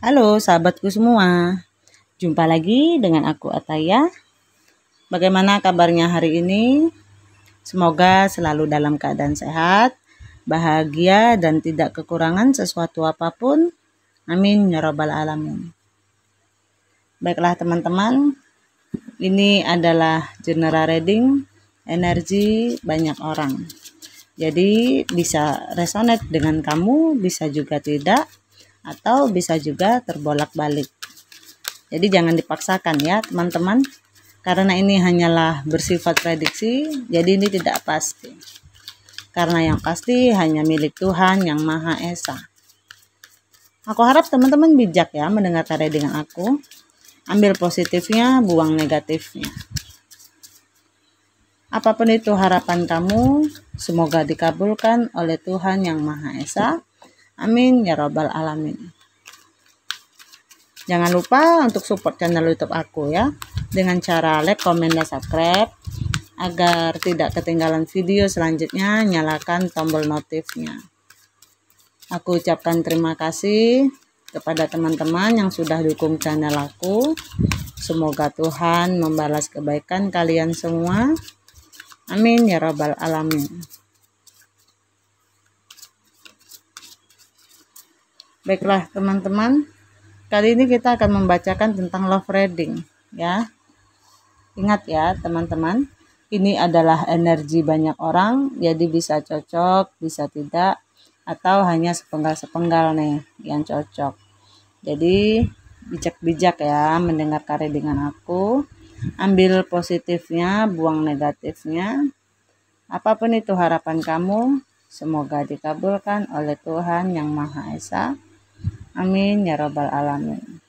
Halo sahabatku semua, jumpa lagi dengan aku Ataya. Bagaimana kabarnya hari ini? Semoga selalu dalam keadaan sehat, bahagia dan tidak kekurangan sesuatu apapun. Amin ya rabbal alamin. Baiklah teman-teman, ini adalah general reading energi banyak orang. Jadi bisa resonate dengan kamu, bisa juga tidak, atau bisa juga terbolak-balik. Jadi jangan dipaksakan ya teman-teman, karena ini hanyalah bersifat prediksi, jadi ini tidak pasti. Karena yang pasti hanya milik Tuhan yang Maha Esa. Aku harap teman-teman bijak ya mendengarkan readingan aku. Ambil positifnya, buang negatifnya. Apapun itu harapan kamu, semoga dikabulkan oleh Tuhan yang Maha Esa. Amin ya rabbal alamin. Jangan lupa untuk support channel YouTube aku ya, dengan cara like, komen, dan subscribe. Agar tidak ketinggalan video selanjutnya, nyalakan tombol notifnya. Aku ucapkan terima kasih kepada teman-teman yang sudah dukung channel aku. Semoga Tuhan membalas kebaikan kalian semua. Amin ya rabbal alamin. Baiklah teman-teman, kali ini kita akan membacakan tentang love reading ya. Ingat ya teman-teman, ini adalah energi banyak orang, jadi bisa cocok, bisa tidak, atau hanya sepenggal-sepenggal nih yang cocok. Jadi bijak-bijak ya mendengarkan readingan aku. Ambil positifnya, buang negatifnya. Apapun itu harapan kamu, semoga dikabulkan oleh Tuhan yang Maha Esa. Amin ya rabbal alamin.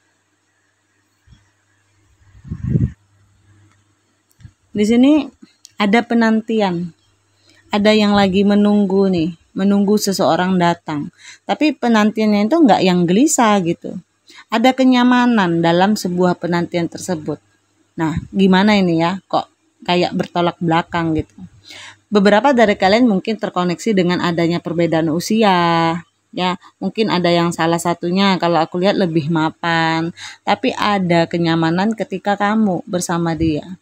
Di sini ada penantian. Ada yang lagi menunggu nih, menunggu seseorang datang. Tapi penantiannya itu enggak yang gelisah gitu. Ada kenyamanan dalam sebuah penantian tersebut. Nah, gimana ini ya? Kok kayak bertolak belakang gitu. Beberapa dari kalian mungkin terkoneksi dengan adanya perbedaan usia. Ya, mungkin ada yang salah satunya kalau aku lihat lebih mapan, tapi ada kenyamanan ketika kamu bersama dia.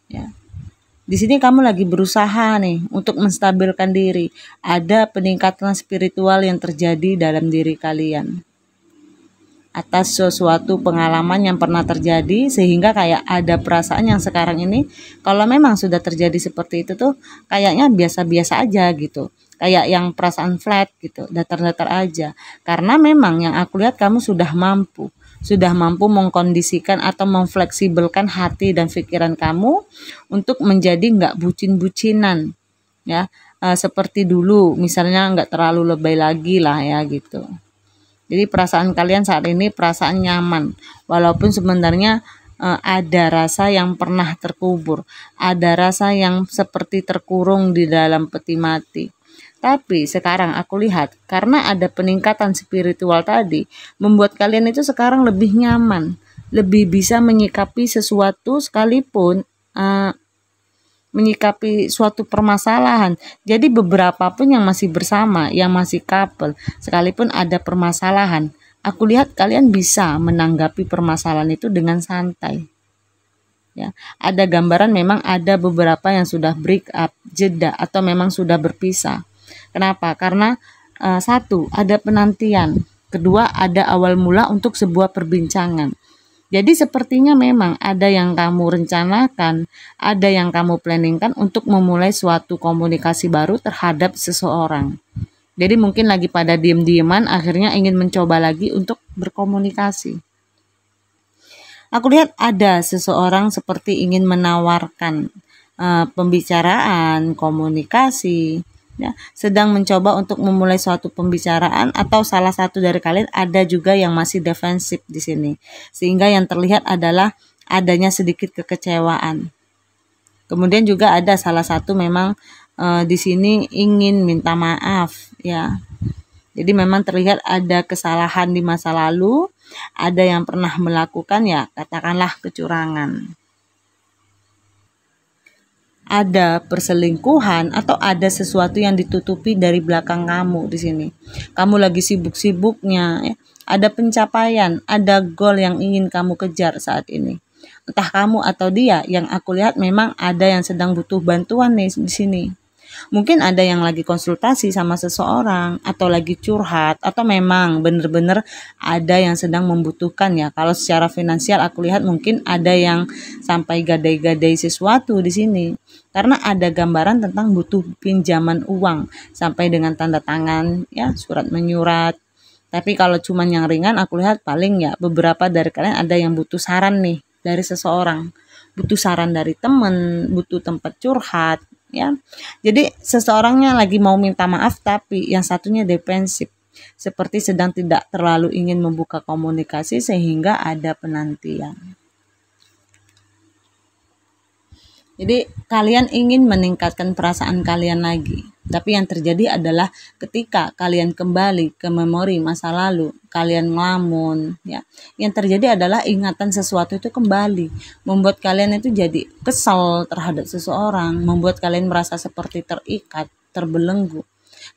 Ya. Di sini kamu lagi berusaha nih untuk menstabilkan diri. Ada peningkatan spiritual yang terjadi dalam diri kalian atas sesuatu pengalaman yang pernah terjadi, sehingga kayak ada perasaan yang sekarang ini kalau memang sudah terjadi seperti itu tuh kayaknya biasa-biasa aja gitu, kayak yang perasaan flat gitu, datar-datar aja, karena memang yang aku lihat kamu sudah mampu mengkondisikan atau memfleksibelkan hati dan pikiran kamu untuk menjadi nggak bucin-bucinan ya, seperti dulu misalnya, nggak terlalu lebay lagi lah ya gitu. Jadi perasaan kalian saat ini perasaan nyaman, walaupun sebenarnya ada rasa yang pernah terkubur, ada rasa yang seperti terkurung di dalam peti mati. Tapi sekarang aku lihat karena ada peningkatan spiritual tadi, membuat kalian itu sekarang lebih nyaman, lebih bisa menyikapi sesuatu sekalipun menyikapi suatu permasalahan. Jadi beberapa pun yang masih bersama, yang masih couple, sekalipun ada permasalahan, aku lihat kalian bisa menanggapi permasalahan itu dengan santai. Ya, ada gambaran memang ada beberapa yang sudah break up, jeda, atau memang sudah berpisah. Kenapa? Karena satu, ada penantian. Kedua, ada awal mula untuk sebuah perbincangan. Jadi sepertinya memang ada yang kamu rencanakan, ada yang kamu planningkan untuk memulai suatu komunikasi baru terhadap seseorang. Jadi mungkin lagi pada diem-dieman, akhirnya ingin mencoba lagi untuk berkomunikasi. Aku lihat ada seseorang seperti ingin menawarkan pembicaraan, komunikasi, ya, sedang mencoba untuk memulai suatu pembicaraan, atau salah satu dari kalian ada juga yang masih defensif di sini, sehingga yang terlihat adalah adanya sedikit kekecewaan. Kemudian juga ada salah satu memang di sini ingin minta maaf ya. Jadi memang terlihat ada kesalahan di masa lalu, ada yang pernah melakukan ya katakanlah kecurangan. Ada perselingkuhan atau ada sesuatu yang ditutupi dari belakang kamu di sini. Kamu lagi sibuk-sibuknya ya. ada pencapaian, ada goal yang ingin kamu kejar saat ini. Entah kamu atau dia, yang aku lihat memang ada yang sedang butuh bantuan nih di sini. Mungkin ada yang lagi konsultasi sama seseorang, atau lagi curhat, atau memang benar-benar ada yang sedang membutuhkan ya. Kalau secara finansial aku lihat mungkin ada yang sampai gadai-gadai sesuatu di sini. Karena ada gambaran tentang butuh pinjaman uang sampai dengan tanda tangan ya, surat menyurat. Tapi kalau cuman yang ringan aku lihat paling ya beberapa dari kalian ada yang butuh saran nih dari seseorang. Butuh saran dari temen, butuh tempat curhat ya. Jadi seseorangnya lagi mau minta maaf tapi yang satunya defensif. Seperti sedang tidak terlalu ingin membuka komunikasi sehingga ada penantian. Jadi kalian ingin meningkatkan perasaan kalian lagi. Tapi yang terjadi adalah ketika kalian kembali ke memori masa lalu, kalian ngelamun, ya. Yang terjadi adalah ingatan sesuatu itu kembali, membuat kalian itu jadi kesal terhadap seseorang, membuat kalian merasa seperti terikat, terbelenggu.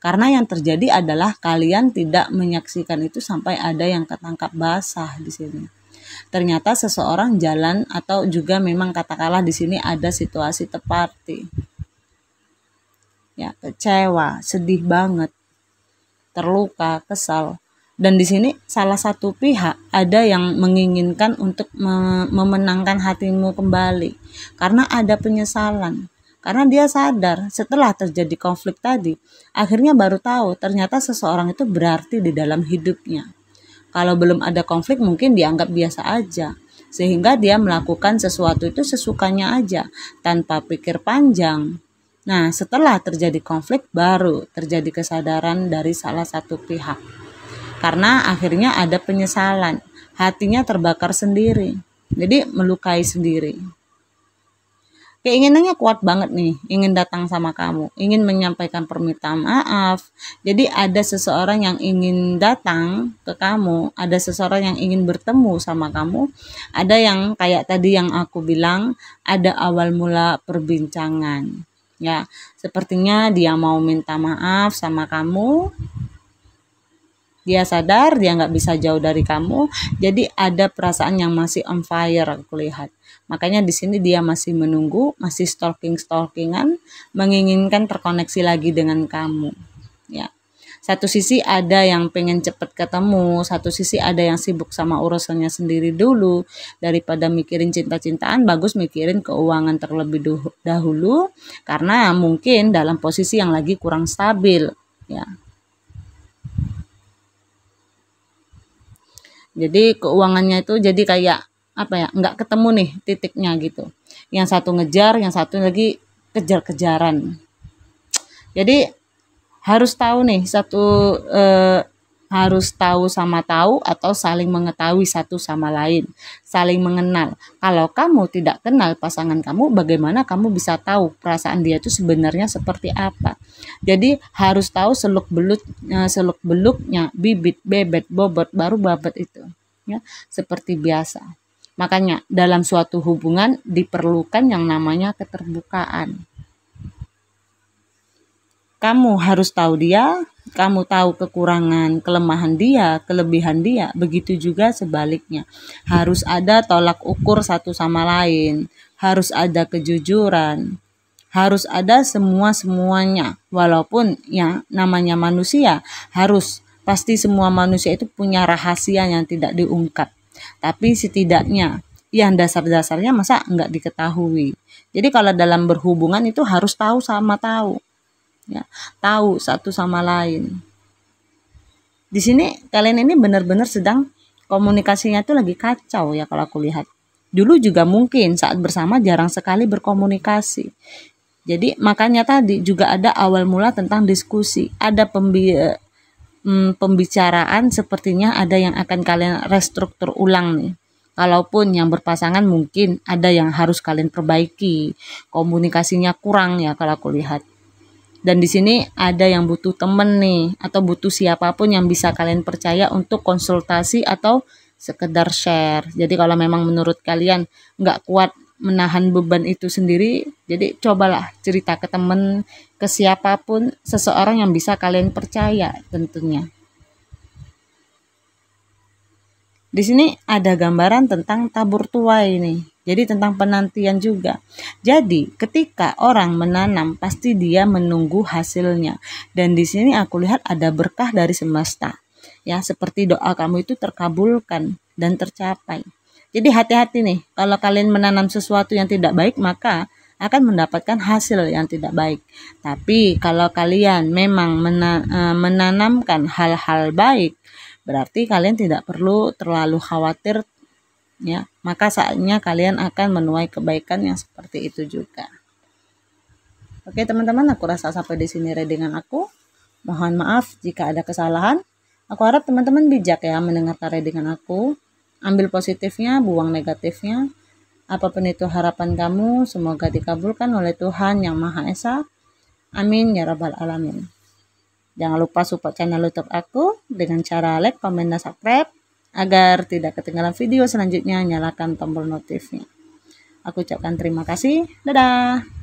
Karena yang terjadi adalah kalian tidak menyaksikan itu sampai ada yang ketangkap basah di sini. Ternyata seseorang jalan atau juga memang katakanlah di sini ada situasi teparty. Ya, kecewa, sedih banget, terluka, kesal. Dan di sini salah satu pihak ada yang menginginkan untuk memenangkan hatimu kembali karena ada penyesalan. Karena dia sadar setelah terjadi konflik tadi, akhirnya baru tahu ternyata seseorang itu berarti di dalam hidupnya. Kalau belum ada konflik mungkin dianggap biasa aja. Sehingga dia melakukan sesuatu itu sesukanya aja, tanpa pikir panjang. Nah, setelah terjadi konflik baru terjadi kesadaran dari salah satu pihak. Karena akhirnya ada penyesalan, hatinya terbakar sendiri. Jadi melukai sendiri. Keinginannya kuat banget nih, ingin datang sama kamu, ingin menyampaikan permintaan maaf. Jadi ada seseorang yang ingin datang ke kamu, ada seseorang yang ingin bertemu sama kamu, ada yang kayak tadi yang aku bilang, ada awal mula perbincangan. Ya, sepertinya dia mau minta maaf sama kamu. Dia sadar dia nggak bisa jauh dari kamu, jadi ada perasaan yang masih on fire aku lihat. Makanya di sini dia masih menunggu, masih stalkingan, menginginkan terkoneksi lagi dengan kamu. Ya, satu sisi ada yang pengen cepet ketemu, satu sisi ada yang sibuk sama urusannya sendiri dulu. Daripada mikirin cinta-cintaan, bagus mikirin keuangan terlebih dahulu, karena mungkin dalam posisi yang lagi kurang stabil. Ya. Jadi keuangannya itu jadi kayak apa ya, nggak ketemu nih titiknya gitu. Yang satu ngejar, yang satu lagi kejar-kejaran. Jadi harus tahu nih harus tahu sama tahu atau saling mengetahui satu sama lain, saling mengenal. Kalau kamu tidak kenal pasangan kamu, bagaimana kamu bisa tahu perasaan dia itu sebenarnya seperti apa? Jadi harus tahu seluk beluknya, bibit, bebet, bobot, baru babet itu, ya, seperti biasa. Makanya dalam suatu hubungan diperlukan yang namanya keterbukaan. Kamu harus tahu dia, kamu tahu kekurangan, kelemahan dia, kelebihan dia. Begitu juga sebaliknya. Harus ada tolak ukur satu sama lain. Harus ada kejujuran. Harus ada semuanya. Walaupun ya namanya manusia, pasti semua manusia itu punya rahasia yang tidak diungkap. Tapi setidaknya yang dasar-dasarnya masa enggak diketahui. Jadi kalau dalam berhubungan itu harus tahu sama tahu. Ya, tahu satu sama lain. Di sini kalian ini benar-benar sedang komunikasinya itu lagi kacau ya kalau aku lihat. Dulu juga mungkin saat bersama jarang sekali berkomunikasi. Jadi makanya tadi juga ada awal mula tentang diskusi, ada pembicaraan, sepertinya ada yang akan kalian restruktur ulang nih. Kalaupun yang berpasangan mungkin ada yang harus kalian perbaiki, komunikasinya kurang ya kalau aku lihat. Dan di sini ada yang butuh temen nih, atau butuh siapapun yang bisa kalian percaya untuk konsultasi atau sekedar share. Jadi kalau memang menurut kalian nggak kuat menahan beban itu sendiri, jadi cobalah cerita ke temen, ke siapapun, seseorang yang bisa kalian percaya tentunya. Di sini ada gambaran tentang tabur tuai nih. Jadi tentang penantian juga. Jadi ketika orang menanam pasti dia menunggu hasilnya. Dan di sini aku lihat ada berkah dari semesta. Ya, seperti doa kamu itu terkabulkan dan tercapai. Jadi hati-hati nih, kalau kalian menanam sesuatu yang tidak baik maka akan mendapatkan hasil yang tidak baik. Tapi kalau kalian memang menanamkan hal-hal baik, berarti kalian tidak perlu terlalu khawatir ya. Maka saatnya kalian akan menuai kebaikan yang seperti itu juga. Oke teman-teman, aku rasa sampai di sini readingan aku. Mohon maaf jika ada kesalahan. Aku harap teman-teman bijak ya mendengarkan readingan aku. Ambil positifnya, buang negatifnya. Apapun itu harapan kamu, semoga dikabulkan oleh Tuhan Yang Maha Esa. Amin ya rabbal alamin. Jangan lupa support channel YouTube aku dengan cara like, komen, dan subscribe agar tidak ketinggalan video selanjutnya. Nyalakan tombol notifnya. Aku ucapkan terima kasih. Dadah.